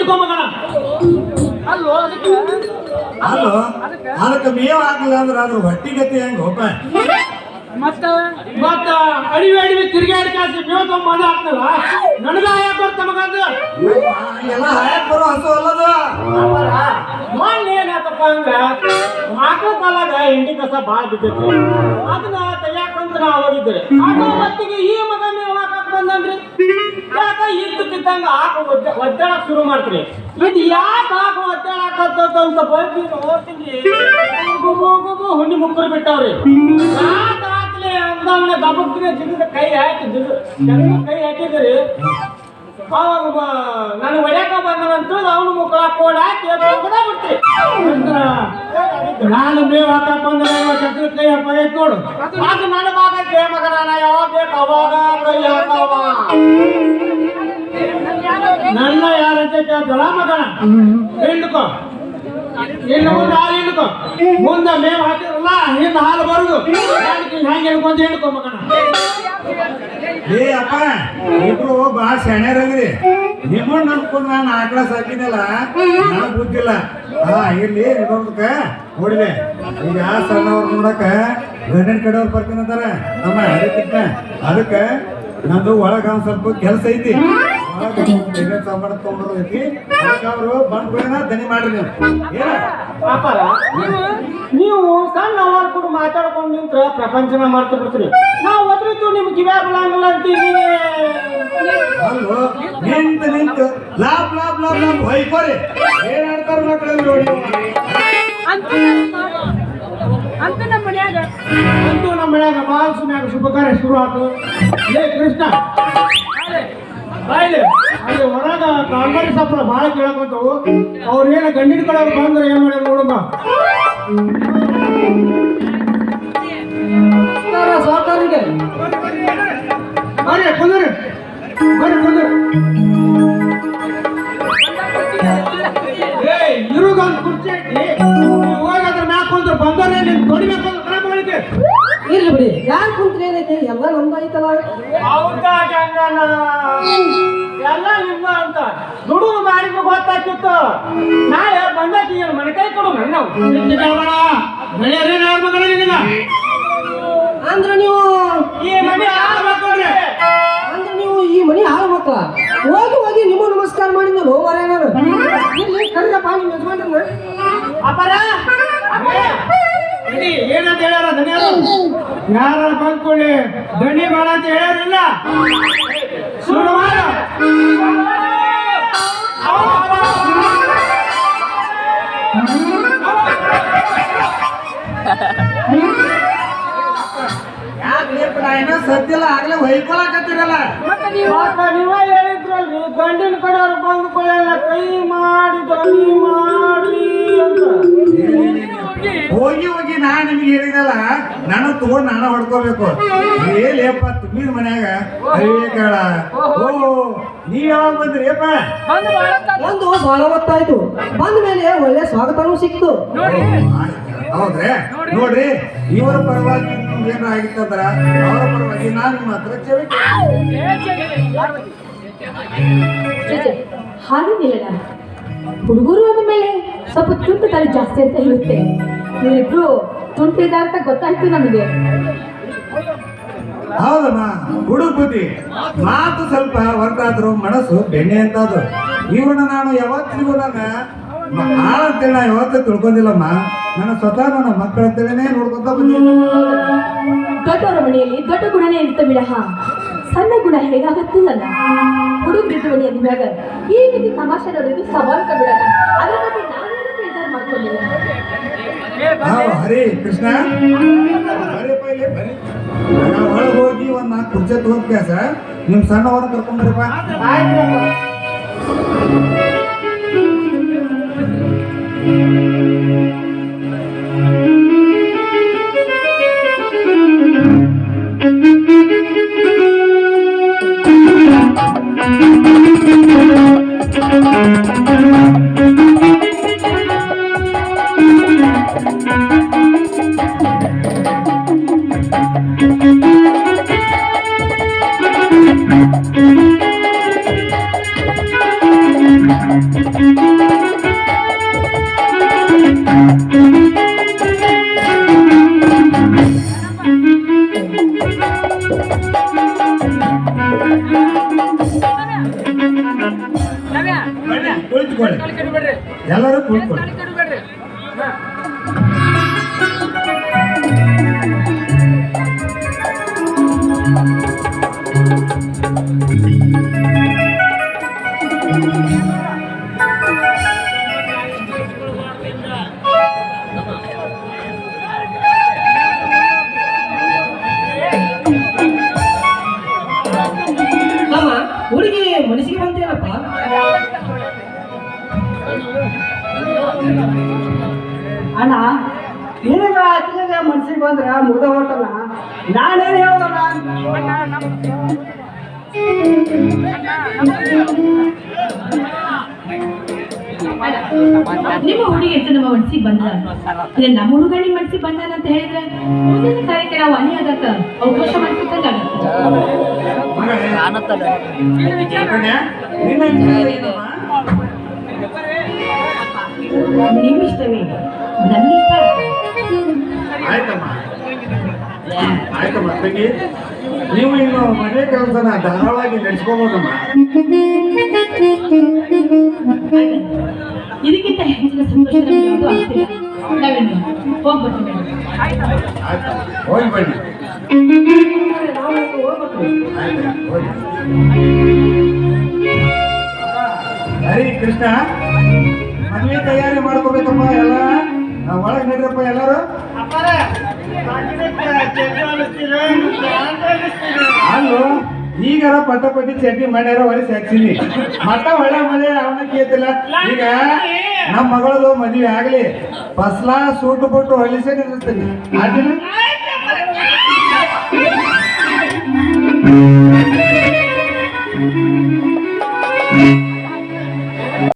ಹಿಡ್ಕೊ ಮಗನ. ಅಲ್ಲೋ ಅದಕ್ಕೆ ಮೇವ್ ಆಗ್ಲಿಲ್ಲ ಅಂದ್ರೆ ಅದ್ರ ಹೊಟ್ಟಿಗತಿ ಹೆಂಗ ಹೋಪ ಮತ್ತ ಅಡಿವೆ ತಿರುಗಾಡಿ ಕಾಸಿ ಮೇವ್ ತಗೊಂಡ್ ಹಾಕ್ತಲ್ಲ ನನಗ ಹಾಯಕ್ ಬರ್ತ ಮಗ ಅಂದ ಎಲ್ಲ ಹಾಯಕ್ ಬರೋ ಹಸು ಅಲ್ಲದ ಮೊನ್ನೆ ಏನಾತಪ್ಪ ಅಂದ್ರ ಆಕಳ ಕಾಲಾಗ ಎಂಡಿ ಕಸ ಬಾಳ ಬಿದ್ದೈತಿ ಅದನ್ನ ತೆಗ್ಯಾಕಂತ ನಾ ಹೋಗಿದ್ರಿ ಆಕಳ ಮತ್ತಿಗೆ ಈ ಮಗ ಮೇವ್ ಹಾಕಕ್ ಬಂದನ್ರಿ ಯಾಕ ಇದ್ದು ಬಿದ್ದಂಗ ಆಕ ಒದ್ದಾಡಕ್ ಶುರು ಮಾಡ್ತೀರಿ ಇದು ಯಾಕೆ ಆಕ ಒದ್ದಾಡಕತ್ತ ಅಂತ ಬಂದು ನೋಡ್ತೀನಿ ಗುಬು ಹುಣ್ಣಿ ಮುಕ್ಕರು ಬಿಟ್ಟವ್ರಿ ರಾತ್ರಿ ಅಂದವನ್ನ ಗಬಕ್ಕಿನ ಜಿಗದ ಕೈ ಹಾಕಿದ್ರಿ ಅವಾಗ ನಾನು ಹೊಡ್ಯಾಕ ಬಂದನಂತ ಅವನು ಮುಕ್ಕಳ ಕೋಡ್ ಹಾಕಿ ಬಿಡ್ತೀರಿ ನಾನು ಮೇವ್ ಹಾಕಕ್ ಬಂದ ಚಕ್ರ ಕೈ ಹಾಕೈತ್ ನೋಡು ಅದು ನನ್ನ ಭಾಗಕ್ಕೆ ಮಗ ನಾನು ಯಾವಾಗ ಬೇಕು ಅವಾಗ ಕೈ ಹಾಕವ ನನ್ನ ಯಾರಂತ ಕೇಳ್ತಲ್ಲ ಮಗನ ಹಿಂಡ್ಕೊ ಇನ್ನು ಮುಂದೆ ಹಾಲು ಹಿಂಡ್ಕೊ ಮುಂದೆ ಮೇವ್ ಹಾಕಿರಲ್ಲ ಹಿಂದೆ ಹಾಲು ಬರುದು ಹೆಂಗೆ ಹಿಡ್ಕೊಂತ ಹಿಂಡ್ಕೊ ಮಗನ ಏ ಅಪ್ಪ ಇಬ್ರು ಬಾಳ ಶಾಣ್ಯರಾಗ್ರಿ ನಿಮ್ಮಣ್ಣ ಅನ್ಕೊಂಡು ನಾನು ಆಕಳ ಸಾಕಿನಲ್ಲ ನನಗ್ ಗೊತ್ತಿಲ್ಲ ಇರ್ಲಿ ನೋಡ್ಬೇಕ ನೋಡಿದೆ ಈಗ ಸಣ್ಣವ್ರು ನೋಡಕ ಗಂಡನ ಕಡೆಯವ್ರು ಬರ್ತೀನಂತಾರ ನಮ್ಮ ಅದಕ್ಕೆ ನಂದು ಒಳಗ ಒಂದ್ ಸ್ವಲ್ಪ ಕೆಲಸ ಐತಿ ಸಾಮಾನು ತಗೊಂಡ್ಬರೋದು ಐತಿ ಅವರು ಬಂದ್ಗಳನ್ನ ದನಿ ಮಾಡ್ರಿ ನೀವು ಸಣ್ಣ ಅವ್ರ ಕೂಡ ಮಾತಾಡ್ಕೊಂಡು ನಿಂತ್ರ ಪ್ರಪಂಚನ ಮಾಡ್ತಾ ಬಿಡ್ತೀರಿ ನಾವು ಒದ್ರಿದ್ದು ನಿಮ್ಗೆ ಕಿವ್ಯಾ ಬಿಡಂಗಿಲ್ಲ ಅಂತೀವಿ ಅಲ್ವೋ ನಿಂತು ಲಾಭ ಹೊಯ್ಕೋರಿ ಏನ್ ಆಡ್ತಾರ ಮಕ್ಕಳಲ್ಲಿ ನೋಡಿ ಅಂತೂ ನಮ್ಮ ಮನ್ಯಾಗ ಮಾಲ್ಸಿನ್ಯಾಗ ಶುಭ ಕಾರ್ಯ ಶುರು ಆತು ಏ ಕೃಷ್ಣ ಬಾಯ್ಲಿ ಅಲ್ಲಿ ಹೊರಗ ಕಾಂಬಾರಿ ಸಪ್ಪಳ ಭಾಳ ಕೇಳಕೊಂತವು ಅವ್ರೇನ ಗಂಡಿನ ಕಡೆ ಬಂದ್ರೆ ಏನ್ ಮಾಡ್ಯಾರ ನೋಡಮ್ಮ ಸಾಕಾರಿಗೆ ಬರ್ರಿ ಕುಂದ್ರಿ ಇರುಗೊಂದು ಕುರ್ಚಿ ಐತಿ ಹೋಗಿ ಅದ್ರ ಮ್ಯಾಕ್ ಕುಂತ್ರ ಬಂದವ್ರೆ ನಿನ್ ತೊಡಿಬೇಕು ಕ್ರಮ ಮಾಡಿದ್ದೆ ಇರ್ಲಿ ಬಿಡಿ ಯಾರು ಕುಂತ್ರೆ ಏನೈತಿ ಎಲ್ಲ ನಮ್ದಾಯ್ತಲ್ಲ ಹೌದಾ ಗಂಗನ ಎಲ್ಲ ನಿಮ್ಮ ಅಂತ ದುಡುಗು ಮಾಡಿದ್ರು ಗೊತ್ತಾಗ್ತಿತ್ತು ನಾಳೆ ಬಂದಾಕಿ ಮನೆಕೈ ಕೊಡು ನನ್ನ ಅಂದ್ರೆ ನೀವು ಈ ಮನೆ ಅಂದ್ರೆ ನೀವು ಈ ಮನೆ ಹಾಳು ಮಕ್ಕಳ ಹೋಗಿ ನಿಮ್ಮ ನಮಸ್ಕಾರ ಮಾಡಿದ ಹೋವರ ಏನಾರು ಇಲ್ಲಿ ಕರ್ರಪ್ಪ ನಿಮ್ಮ ಯಜಮಾನ್ರನ್ನ ಅಪರ ಏನಂತ ಹೇಳ್ಯಾರ ಧನ್ಯರು ಯಾರ ಬಂದ್ಕೊಳ್ಳಿ ದಣಿ ಬೇಡ ಅಂತ ಹೇಳ್ಯಾರಿಲ್ಲ ಶುರು ಮಾಡ ಸದ್ಯಲ್ಲ ಆಗ್ಲೇ ಹೊಯ್ಕೊಳಕತ್ತಿರಲ್ಲ ನೀವ ಹೇಳಿದ್ರಲ್ರಿ ಗಂಡಿನ ಕಡೆಯವ್ರು ಬಂದ್ಕೊಳ್ಳಲ್ಲ ಕೈ ಮಾಡಿ ಧ್ವನಿ ಮಾಡಿ ಅಂತ ಹೋಗಿ ನಾ ನಿಮ್ಗೆ ಹೇಳಿದಲ್ಲ ನಾನು ತಗೊಂಡ್ ನಾನು ಹೊಡ್ಕೋಬೇಕು ಏಲೇಪ್ಪ ತುಂಬಿದ ಮನ್ಯಾಗ ಕೇಳ ಓ ನೀವ್ ಯಾವಾಗ ಬಂದ್ರಿ ಅಪ್ಪ ಒಂದು ಬಹಳ ಹೊತ್ತಾಯ್ತು ಬಂದ ಮೇಲೆ ಒಳ್ಳೆ ಸ್ವಾಗತನೂ ಸಿಕ್ತು ಹೌದ್ರಿ ನೋಡ್ರಿ ಇವರ ಪರವಾಗಿ ಏನ ಆಗಿತ್ತಂದ್ರ ಅವರ ಪರವಾಗಿ ನಾನು ಮಾತ್ರ ಹಾಗೇನಿಲ್ಲ ಹುಡುಗರು ಅಂದಮೇಲೆ ಸ್ವಲ್ಪ ತುಂಟು ತಲೆ ಜಾಸ್ತಿ ಅಂತ ಇರುತ್ತೆ ನೀವಿಬ್ರು ತುಂಟಿದ ಅಂತ ಗೊತ್ತಾಯ್ತು ನಮಗೆ ಹೌದಮ್ಮ ಹುಡುಗ ಬುದ್ಧಿ ಮಾತು ಸ್ವಲ್ಪ ಹೊರತಾದ್ರು ಮನಸ್ಸು ಬೆಣ್ಣೆ ಅಂತದು ಇವ್ರನ್ನ ನಾನು ಯಾವತ್ತಿಗೂ ನನ್ನ ಹಾಳಂತೇಳಿ ನಾ ಯಾವತ್ತೂ ತಿಳ್ಕೊಂಡಿಲ್ಲಮ್ಮ ನನ್ನ ಸ್ವತಃ ನನ್ನ ಮಕ್ಕಳ ಅಂತೇಳಿನೇ ನೋಡ್ಕೊಂತ ಬಂದಿಲ್ಲ ದೊಡ್ಡವರ ಮನೆಯಲ್ಲಿ ದೊಡ್ಡ ಗುಣನೇ ಇರ್ತ ಬಿಡಹ ಸಣ್ಣ ಗುಣ ಹೇಗಾಗತ್ತಿಲ್ಲ ಹುಡುಗರಿದ್ದು ಮನೆ ಅಂದಾಗ ಈ ರೀತಿ ತಮಾಷೆ ನೋಡಿದ್ದು ಸವಾಲ್ಕ ಬಿಡಲ್ಲ ಅದ್ರ ಬಗ್ಗೆ ನಾನೇನು ಬೇಜಾರು ಮಾಡ್ಕೊಂಡಿಲ್ಲ ಹರಿ ಕೃಷ್ಣ ಬರೀಪ್ಪ ಇಲ್ಲಿ ಬರೀ ಒಳಗೆ ಹೋಗಿ ಒಂದ್ 4 ಕುರ್ಚಿ ತಗೊಂಡ್ ನಿಮ್ ಸಣ್ಣವರ ಕರ್ಕೊಂಡ್ಬರಪ್ಪ ಬನ್ನಿ, ಕುಳಿತುಕೊಳ್ಳಿ. ಎಲ್ಲರೂ ಕುಳಿತುಕೊಳ್ಳಿ. ತಮ್ಮ ಹುಡುಗಿ ಮನಸ್ಸಿಗೆ ಬಂತೇನಪ್ಪ? ಅಣ್ಣ ನಿನಗ ಅತಿಗ ಮನ್ಸಿಗೆ ಬಂದ್ರ ಮುಗ್ದ ಹೊಟ್ಟಲ್ಲ. ನಾನೇನು ಹೇಳೋದಲ್ಲ. ನಿಮ್ಮ ಹುಡುಗಿ ಎತ್ತು ನಮ್ಮ ಮನಸ್ಸಿಗೆ ಬಂದ ಇಲ್ಲ ನಮ್ಮ ಹುಡುಗ ನಿಮ್ಮ ಮನಸ್ಸಿಗೆ ಬಂದಾನ ಅಂತ ಹೇಳಿದ್ರೆ ಮುಂದಿನ ಕಾರ್ಯಕ್ಕೆ ನಾವು ಅನಿ ಆಗಕ್ಕ ಅವಕಾಶ ಮಾಡ್ತಿದ್ದಂಗಾಗತ್ತೆ. ಮಗಳೇ, ಕನ್ಯಾ, ನಿನ್ನ ವಿಚಾರ ಏನಮ್ಮ? ನಿಮ್ಮಿಷ್ಟವೇ ನನ್ನಿಷ್ಟ. ಆಯ್ತಮ್ಮ ಆಯ್ತಮ್ಮ ತಂಗಿ, ನೀವು ಇನ್ನು ಮನೆ ಕೆಲಸನ ಧಾರಾಳವಾಗಿ ನಡೆಸ್ಕೋಬೋದಮ್ಮ. ಇದಕ್ಕಿಂತ ಹೆಚ್ಚಿನ ಸಂತೋಷ ನಮ್ಗೆ ಯಾವುದೂ ಆಗ್ತಿಲ್ಲ. ನಾವೇನು ಹೋಗ್ಬರ್ತೀವಿ. ಆಯ್ತು, ಹೋಗಿ ಬನ್ನಿ. ಆಯ್ತು, ಹೋಗಿ. ಹರಿ ಕೃಷ್ಣ, ಮದುವೆ ತಯಾರಿ ಮಾಡ್ಕೋಬೇಕಪ್ಪ. ಎಲ್ಲ ಒಳಗೆ ನಡ್ರಪ್ಪ ಎಲ್ಲರೂ. ಅಲ್ಲೋ ಈಗಾರ ಪಟ್ಟಿ ಚಟ್ನಿ ಮಾಡ್ಯಾರ ಹೊಲಿಸಿ ಹಾಕ್ಸಿನಿ. ಮತ್ತ ಒಳ್ಳೆ ಮಳೆ ಅವನ ಕೇಳ್ತಿಲ್ಲ. ಈಗ ನಮ್ಮ ಮಗಳದು ಮದುವೆ ಆಗ್ಲಿ ಫಸ್ಲಾ ಸೂಟು ಕೊಟ್ಟು ಹೊಲಿಸೇ ನಿಲ್ಲಿಸ್ತೀನಿ. ಆಗಿಲ್ಲ